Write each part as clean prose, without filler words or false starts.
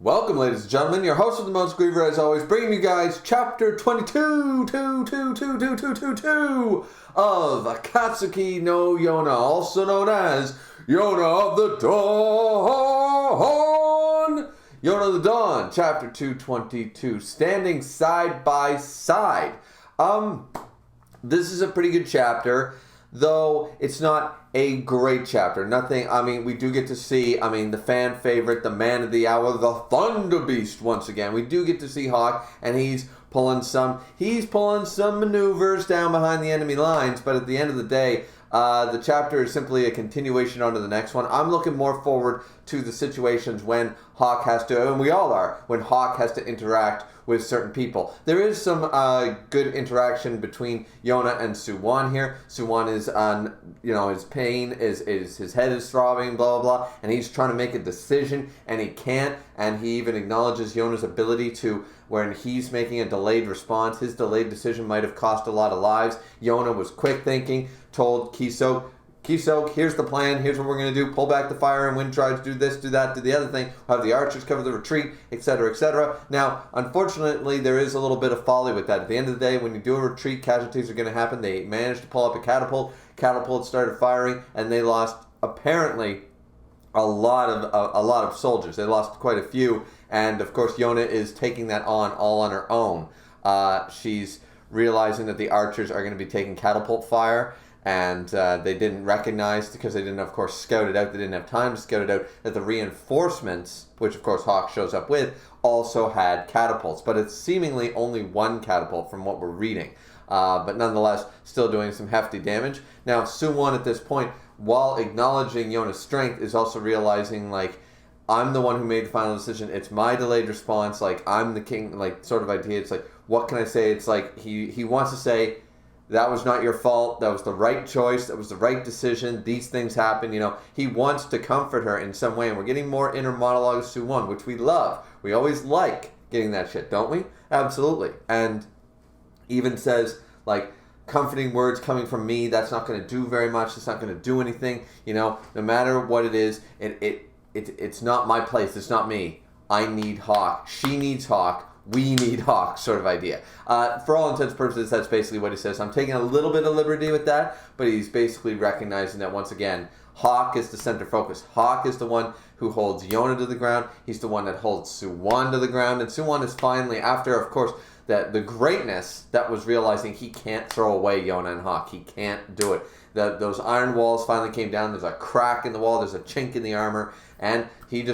Welcome, ladies and gentlemen. Your host of the most Griever, as always, bringing you guys chapter 22 of Akatsuki no Yona, also known as Yona of the Dawn. Yona of the Dawn, chapter 222, standing side by side. This is a pretty good chapter, though it's not a great chapter. We do get to see, the fan favorite, the man of the hour, the Thunder Beast once again. We do get to see Hawk, and he's pulling some maneuvers down behind the enemy lines, but at the end of the day, the chapter is simply a continuation onto the next one. I'm looking more forward to the situations when Hawk has to, and we all are, when Hawk has to interact with certain people. There is some good interaction between Yona and soo-won here. Soo-won is on, his pain, is his head is throbbing, blah, blah, blah, and he's trying to make a decision, and he can't, and he even acknowledges Yona's ability to, when he's making a delayed response, his delayed decision might have cost a lot of lives. Yona was quick thinking, told Kiso, here's the plan, here's what we're going to do, pull back the fire and wind charge, do this, do that, do the other thing, have the archers cover the retreat, etc., etc. Now, unfortunately, there is a little bit of folly with that. At the end of the day, when you do a retreat, casualties are going to happen. They managed to pull up a catapult started firing, and they lost, apparently, a lot of soldiers. They lost quite a few, and of course, Yona is taking that all on her own. She's realizing that the archers are going to be taking catapult fire, and they didn't recognize, because they didn't, of course, scout it out. They didn't have time to scout it out, that the reinforcements, which, of course, Hawk shows up with, also had catapults. But it's seemingly only one catapult from what we're reading. But nonetheless, still doing some hefty damage. Now, soo-won at this point, while acknowledging Yona's strength, is also realizing, I'm the one who made the final decision. It's my delayed response. I'm the king, sort of idea. It's what can I say? It's he wants to say, that was not your fault. That was the right choice. That was the right decision. These things happen. He wants to comfort her in some way. And we're getting more inner monologue of soo-won, which we love. We always like getting that shit, don't we? Absolutely. And even says, comforting words coming from me, that's not going to do very much. It's not going to do anything. No matter what it is, it's not my place. It's not me. I need Hawk. She needs Hawk. We need Hawk, sort of idea. For all intents and purposes, that's basically what he says. I'm taking a little bit of liberty with that, but he's basically recognizing that, once again, Hawk is the center focus. Hawk is the one who holds Yona to the ground. He's the one that holds soo-won to the ground. And soo-won is finally, after, of course, the greatness that was realizing he can't throw away Yona and Hawk. He can't do it. Those iron walls finally came down. There's a crack in the wall. There's a chink in the armor. And he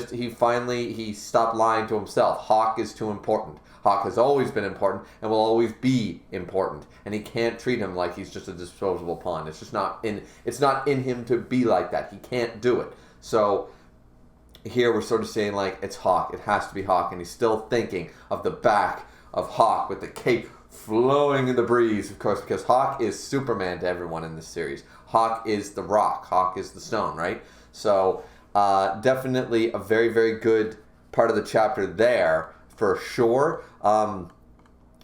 stopped lying to himself. Hawk is too important. Hawk has always been important and will always be important. And he can't treat him like he's just a disposable pawn. It's just not in him to be like that. He can't do it. So here we're sort of saying, it's Hawk. It has to be Hawk. And he's still thinking of the back of Hawk with the cape flowing in the breeze, of course, because Hawk is Superman to everyone in this series. Hawk is the rock. Hawk is the stone, right? So definitely a very, very good part of the chapter there, for sure. And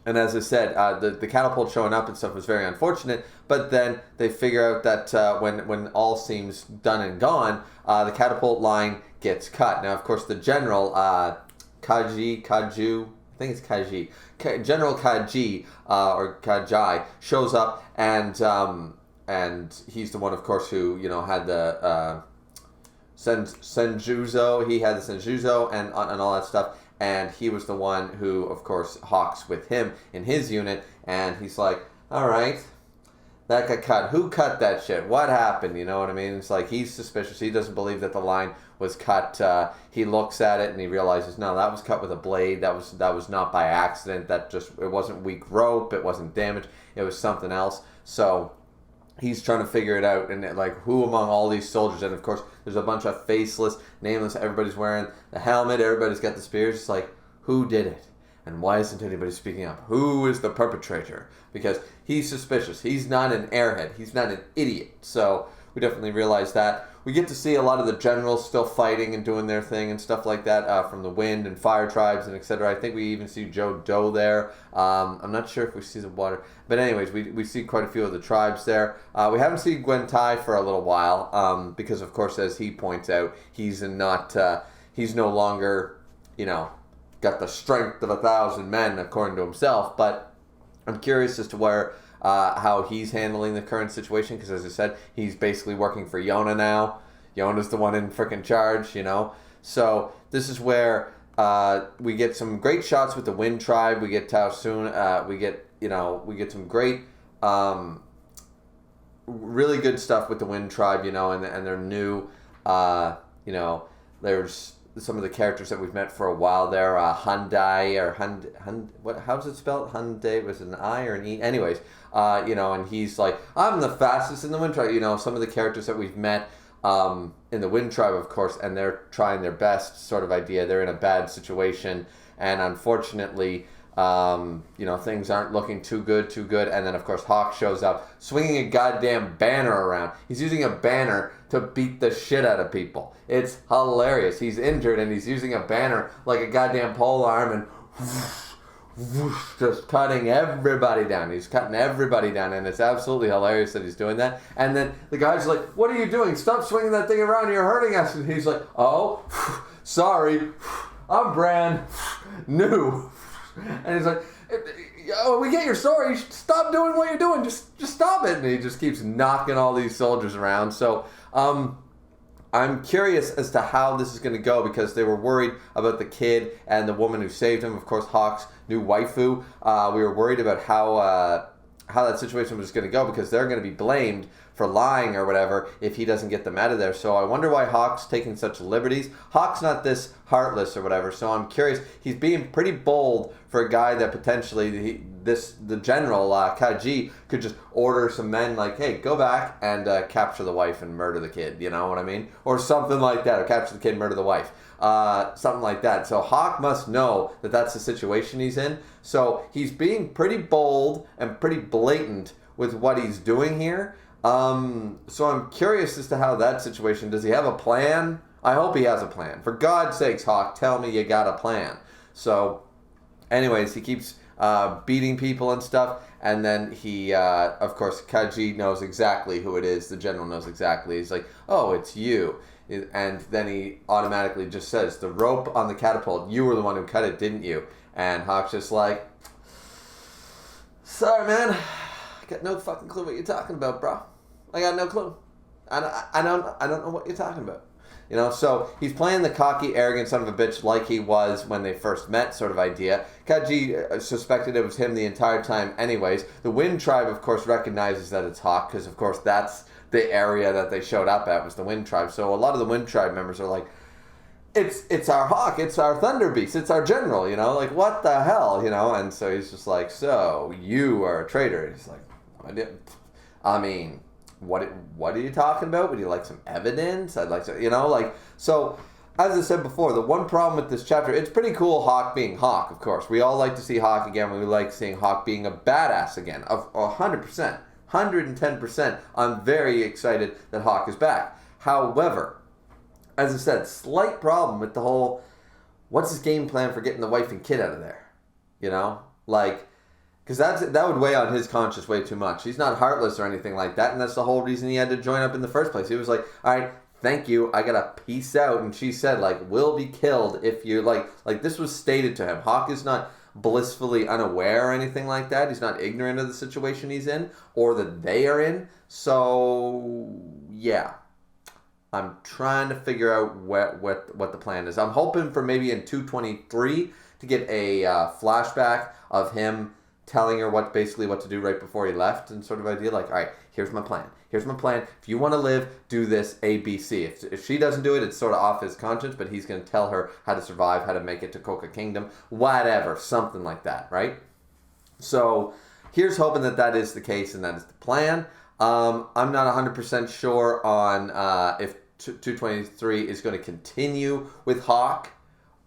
as I said, the catapult showing up and stuff was very unfortunate, but then they figure out that when all seems done and gone, the catapult line gets cut. Now, of course, the general, Kaju, I think it's Kaji. General Kaji, or Kajai, shows up, and he's the one, of course, who, had the Senjuzo. He had the Senjuzo and all that stuff, and he was the one who, of course, Hawk's with him in his unit, and he's like, all right, that got cut. Who cut that shit? What happened? You know what I mean? It's he's suspicious. He doesn't believe that the line was cut. He looks at it and he realizes, no, that was cut with a blade. That was not by accident. It wasn't weak rope. It wasn't damage. It was something else. So he's trying to figure it out. And who among all these soldiers? And of course, there's a bunch of faceless, nameless. Everybody's wearing the helmet. Everybody's got the spears. It's who did it? And why isn't anybody speaking up? Who is the perpetrator? Because he's suspicious. He's not an airhead. He's not an idiot. So we definitely realize that. We get to see a lot of the generals still fighting and doing their thing and stuff like that, from the wind and fire tribes and etc. I think we even see Joe Doe there. I'm not sure if we see the water. But anyways, we see quite a few of the tribes there. We haven't seen Gwen Tai for a little while, because of course, as he points out, he's no longer got the strength of 1,000 men, according to himself. But I'm curious as to how he's handling the current situation, because as I said, he's basically working for Yona now. Yona's the one in freaking charge, So this is where we get some great shots with the Wind Tribe. We get Tao Soon. We get some great, really good stuff with the Wind Tribe, and their new, there's some of the characters that we've met for a while there. Hyundai or how's it spelled? Hyundai, was it an I or an E? Anyways, and he's like, I'm the fastest in the Wind Tribe. Some of the characters that we've met in the Wind Tribe, of course, and they're trying their best sort of idea. They're in a bad situation, and unfortunately, things aren't looking too good. And then, of course, Hawk shows up swinging a goddamn banner around. He's using a banner to beat the shit out of people. It's hilarious. He's injured and he's using a banner like a goddamn pole arm and just cutting everybody down. He's cutting everybody down, and it's absolutely hilarious that he's doing that. And then the guy's like, what are you doing? Stop swinging that thing around. You're hurting us. And he's like, oh, sorry. I'm brand new. And he's like, oh, we get your story. Stop doing what you're doing. Just stop it. And he just keeps knocking all these soldiers around. So I'm curious as to how this is going to go, because they were worried about the kid and the woman who saved him. Of course, Hawk's new waifu. We were worried about how that situation was going to go, because they're going to be blamed for lying or whatever if he doesn't get them out of there. So I wonder why Hawk's taking such liberties. Hawk's not this heartless or whatever, so I'm curious. He's being pretty bold for a guy that potentially the general Kaji could just order some men like, hey, go back and capture the wife and murder the kid, you know what I mean? Or something like that, or capture the kid and murder the wife. Something like that. So Hawk must know that that's the situation he's in. So he's being pretty bold and pretty blatant with what he's doing here. So I'm curious as to how that situation, does he have a plan? I hope he has a plan. For God's sakes, Hawk, tell me you got a plan. So anyways, he keeps beating people and stuff, and then he, of course, Kaji knows exactly who it is. The general knows exactly. He's like, oh, it's you. And then he automatically just says, the rope on the catapult, you were the one who cut it, didn't you? And Hawk's just like, sorry, man. I got no fucking clue what you're talking about, bro. I got no clue. I don't know what you're talking about. So he's playing the cocky, arrogant son of a bitch like he was when they first met sort of idea. Kaji suspected it was him the entire time anyways. The Wind Tribe, of course, recognizes that it's Hawk, because, of course, that's the area that they showed up at, was the Wind Tribe. So a lot of the Wind Tribe members are like, it's our Hawk, it's our Thunder Beast, it's our general, like, what the hell, And so he's just like, so you are a traitor. He's like, what are you talking about? Would you like some evidence? I'd like to, so as I said before, the one problem with this chapter, it's pretty cool Hawk being Hawk, of course. We all like to see Hawk again. We like seeing Hawk being a badass again, of 100%, 110%. I'm very excited that Hawk is back. However, as I said, slight problem with the whole, what's his game plan for getting the wife and kid out of there? Because that would weigh on his conscience way too much. He's not heartless or anything like that, and that's the whole reason he had to join up in the first place. He was like, all right, thank you, I gotta peace out. And she said, will be killed if you, like this was stated to him. Hawk is not blissfully unaware or anything like that. He's not ignorant of the situation he's in, or that they are in. So, yeah. I'm trying to figure out what the plan is. I'm hoping for maybe in 223 to get a flashback of him telling her what to do right before he left, and sort of idea like, all right, here's my plan. If you want to live, do this A, B, C. If she doesn't do it, it's sort of off his conscience, but he's going to tell her how to survive, how to make it to Coca Kingdom, whatever, something like that, right? So here's hoping that is the case and that is the plan. I'm not 100% sure on if 223 is going to continue with Hawk,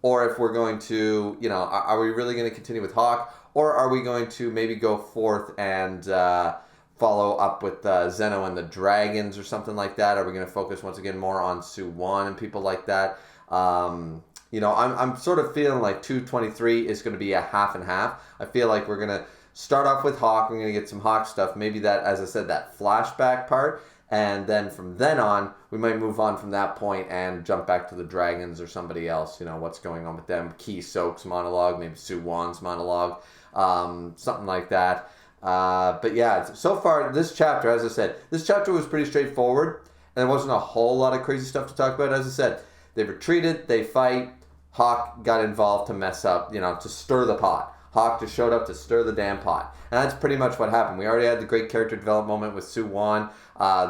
or if we're going to, are we really going to continue with Hawk? Or are we going to maybe go forth and follow up with Zeno and the Dragons or something like that? Are we going to focus once again more on soo-won and people like that? I'm sort of feeling like 223 is going to be a half and half. I feel like we're going to start off with Hawk. We're going to get some Hawk stuff. Maybe that, as I said, that flashback part. And then from then on, we might move on from that point and jump back to the dragons or somebody else. You know, what's going on with them. Ki Soak's monologue, maybe soo-won's monologue, something like that. But yeah, so far, this chapter, as I said, this chapter was pretty straightforward. And there wasn't a whole lot of crazy stuff to talk about. As I said, they retreated, they fight. Hawk got involved to mess up, you know, to stir the pot. Hawk just showed up to stir the damn pot. And that's pretty much what happened. We already had the great character development moment with soo-won.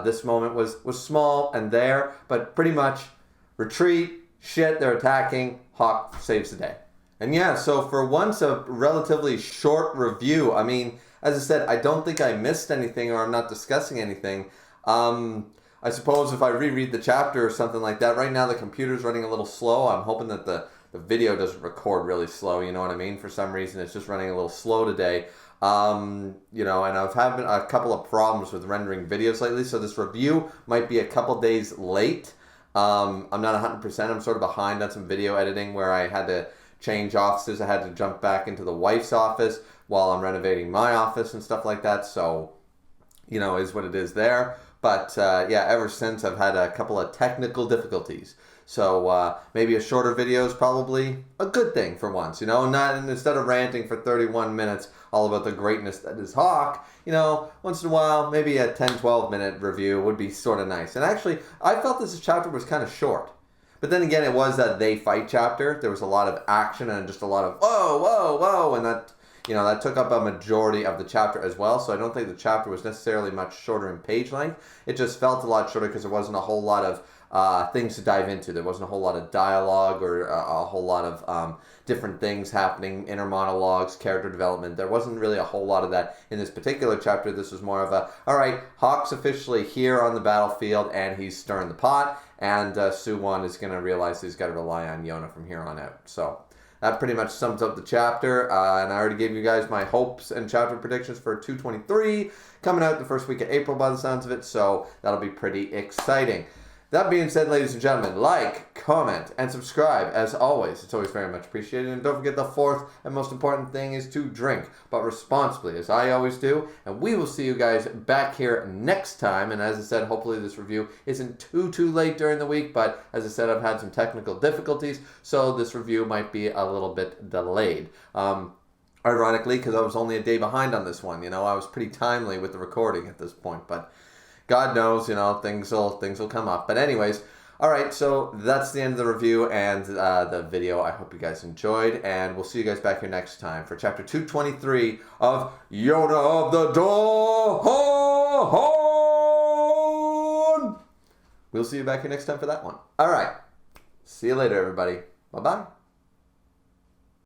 This moment was small and there, but pretty much retreat, shit, they're attacking, Hawk saves the day. And yeah, so for once, a relatively short review. I mean, as I said, I don't think I missed anything or I'm not discussing anything. I suppose if I reread the chapter or something like that, right now the computer's running a little slow. I'm hoping that the video doesn't record really slow, you know what I mean? For some reason, it's just running a little slow today. You know, and I've had a couple of problems with rendering videos lately, so this review might be a couple days late. I'm not 100%. I'm sort of behind on some video editing where I had to change offices. I had to jump back into the wife's office while I'm renovating my office and stuff like that, so, you know, is what it is there. But, yeah, ever since I've had a couple of technical difficulties. So maybe a shorter video is probably a good thing for once, you know, instead of ranting for 31 minutes all about the greatness that is Hawk, you know, once in a while, maybe a 10, 12-minute review would be sort of nice. And actually, I felt this chapter was kind of short. But then again, it was that they fight chapter. There was a lot of action and just a lot of whoa, whoa, whoa, and that, you know, that took up a majority of the chapter as well. So I don't think the chapter was necessarily much shorter in page length. It just felt a lot shorter because there wasn't a whole lot of things to dive into. There wasn't a whole lot of dialogue or a whole lot of different things happening, inner monologues, character development. There wasn't really a whole lot of that in this particular chapter. This was more of a, all right, Hawk's officially here on the battlefield and he's stirring the pot, and soo-won is going to realize he's got to rely on Yona from here on out. So that pretty much sums up the chapter, and I already gave you guys my hopes and chapter predictions for 223, coming out the first week of April by the sounds of it, so that'll be pretty exciting. That being said, ladies and gentlemen, like, comment, and subscribe. As always, it's always very much appreciated. And don't forget the fourth and most important thing is to drink, but responsibly, as I always do. And we will see you guys back here next time. And as I said, hopefully this review isn't too late during the week. But as I said, I've had some technical difficulties, so this review might be a little bit delayed. Ironically, because I was only a day behind on this one. You know, I was pretty timely with the recording at this point, but God knows, you know, things will come up. But anyways, all right, so that's the end of the review and the video. I hope you guys enjoyed, and we'll see you guys back here next time for chapter 223 of Yona of the Dawn. We'll see you back here next time for that one. All right, see you later, everybody. Bye-bye.